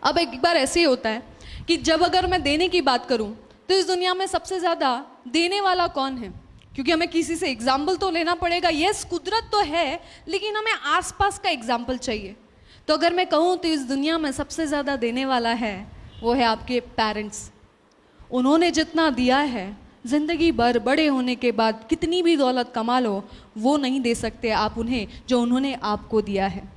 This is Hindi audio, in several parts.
अब एक बार ऐसे ही होता है कि जब अगर मैं देने की बात करूं तो इस दुनिया में सबसे ज़्यादा देने वाला कौन है? क्योंकि हमें किसी से एग्जाम्पल तो लेना पड़ेगा। यस, कुदरत तो है, लेकिन हमें आसपास का एग्जाम्पल चाहिए। तो अगर मैं कहूँ तो इस दुनिया में सबसे ज़्यादा देने वाला है वो है आपके पेरेंट्स। उन्होंने जितना दिया है, ज़िंदगी भर बड़े होने के बाद कितनी भी दौलत कमा लो, वो नहीं दे सकते आप उन्हें जो उन्होंने आपको दिया है।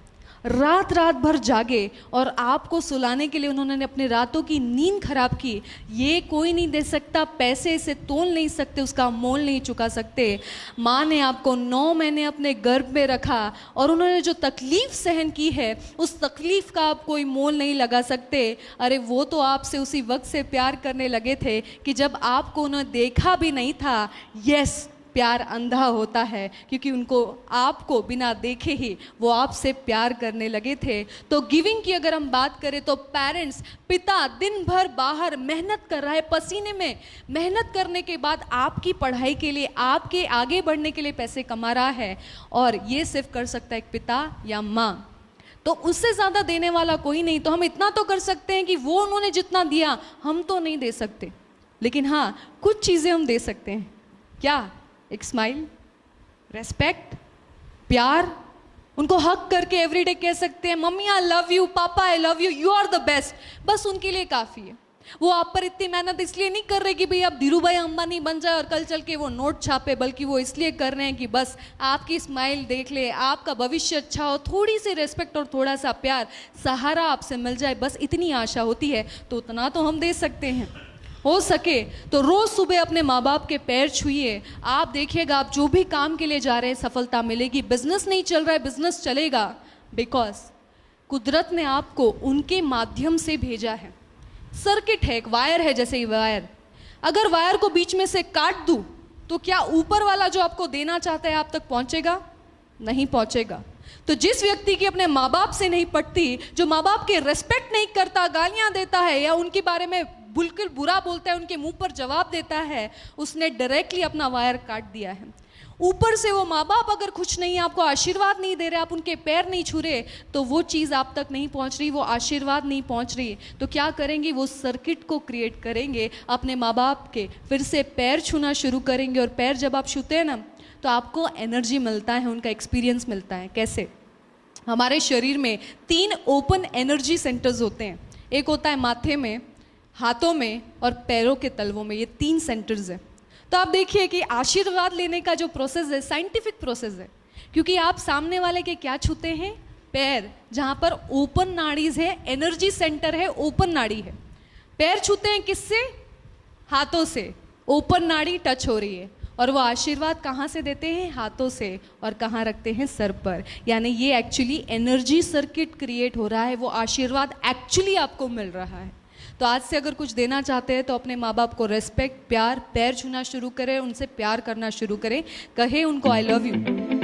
रात रात भर जागे और आपको सुलाने के लिए उन्होंने अपने रातों की नींद खराब की, ये कोई नहीं दे सकता। पैसे से तोल नहीं सकते, उसका मोल नहीं चुका सकते। माँ ने आपको 9 महीने अपने गर्भ में रखा और उन्होंने जो तकलीफ़ सहन की है, उस तकलीफ़ का आप कोई मोल नहीं लगा सकते। अरे वो तो आपसे उसी वक्त से प्यार करने लगे थे कि जब आपको उन्होंने देखा भी नहीं था। यस, प्यार अंधा होता है, क्योंकि उनको आपको बिना देखे ही वो आपसे प्यार करने लगे थे। तो गिविंग की अगर हम बात करें तो पेरेंट्स, पिता दिन भर बाहर मेहनत कर रहा है, पसीने में मेहनत करने के बाद आपकी पढ़ाई के लिए, आपके आगे बढ़ने के लिए पैसे कमा रहा है, और ये सिर्फ कर सकता है एक पिता या माँ। तो उससे ज़्यादा देने वाला कोई नहीं। तो हम इतना तो कर सकते हैं कि वो उन्होंने जितना दिया हम तो नहीं दे सकते, लेकिन हाँ कुछ चीज़ें हम दे सकते हैं। क्या? एक स्माइल, रेस्पेक्ट, प्यार। उनको हक करके एवरीडे कह सकते हैं, मम्मी आई लव यू, पापा I love you, you are the best. बस उनके लिए काफ़ी है। वो आप पर इतनी मेहनत इसलिए नहीं कर रहे कि भाई आप धीरू भाई अंबानी बन जाए और कल चल के वो नोट छापे, बल्कि वो इसलिए कर रहे हैं कि बस आपकी स्माइल देख ले, आपका भविष्य अच्छा हो, थोड़ी सी रेस्पेक्ट और थोड़ा सा प्यार, सहारा आपसे मिल जाए, बस इतनी आशा होती है। तो उतना तो हम दे सकते हैं। हो सके तो रोज़ सुबह अपने माँ बाप के पैर छूइए। आप देखिएगा, आप जो भी काम के लिए जा रहे हैं सफलता मिलेगी। बिजनेस नहीं चल रहा है, बिजनेस चलेगा, बिकॉज कुदरत ने आपको उनके माध्यम से भेजा है। सर्किट है, एक वायर है, जैसे ही वायर, अगर वायर को बीच में से काट दूं तो क्या ऊपर वाला जो आपको देना चाहता है आप तक पहुंचेगा? नहीं पहुंचेगा। तो जिस व्यक्ति की अपने माँ बाप से नहीं पटती, जो माँ बाप के रेस्पेक्ट नहीं करता, गालियां देता है या उनके बारे में बिल्कुल बुरा बोलता है, उनके मुंह पर जवाब देता है, उसने डायरेक्टली अपना वायर काट दिया है। ऊपर से वो माँ बाप अगर खुश नहीं, आपको आशीर्वाद नहीं दे रहे, आप उनके पैर नहीं छू रहे, तो वो चीज़ आप तक नहीं पहुँच रही, वो आशीर्वाद नहीं पहुँच रही। तो क्या करेंगे? वो सर्किट को क्रिएट करेंगे अपने माँ बाप के, फिर से पैर छूना शुरू करेंगे। और पैर जब आप छूते हैं ना, तो आपको एनर्जी मिलता है, उनका एक्सपीरियंस मिलता है। कैसे? हमारे शरीर में 3 ओपन एनर्जी सेंटर्स होते हैं। एक होता है माथे में, हाथों में और पैरों के तलवों में। ये 3 सेंटर्स हैं। तो आप देखिए कि आशीर्वाद लेने का जो प्रोसेस है, साइंटिफिक प्रोसेस है, क्योंकि आप सामने वाले के क्या छूते हैं? पैर, जहाँ पर ओपन नाड़ीज है, एनर्जी सेंटर है, ओपन नाड़ी है। पैर छूते हैं किससे? हाथों से। ओपन नाड़ी टच हो रही है। और वो आशीर्वाद कहाँ से देते हैं? हाथों से। और कहाँ रखते हैं? सर पर। यानी ये एक्चुअली एनर्जी सर्किट क्रिएट हो रहा है, वो आशीर्वाद एक्चुअली आपको मिल रहा है। तो आज से अगर कुछ देना चाहते हैं तो अपने माँ बाप को रेस्पेक्ट, प्यार, पैर छूना शुरू करें, उनसे प्यार करना शुरू करें, कहें उनको आई लव यू।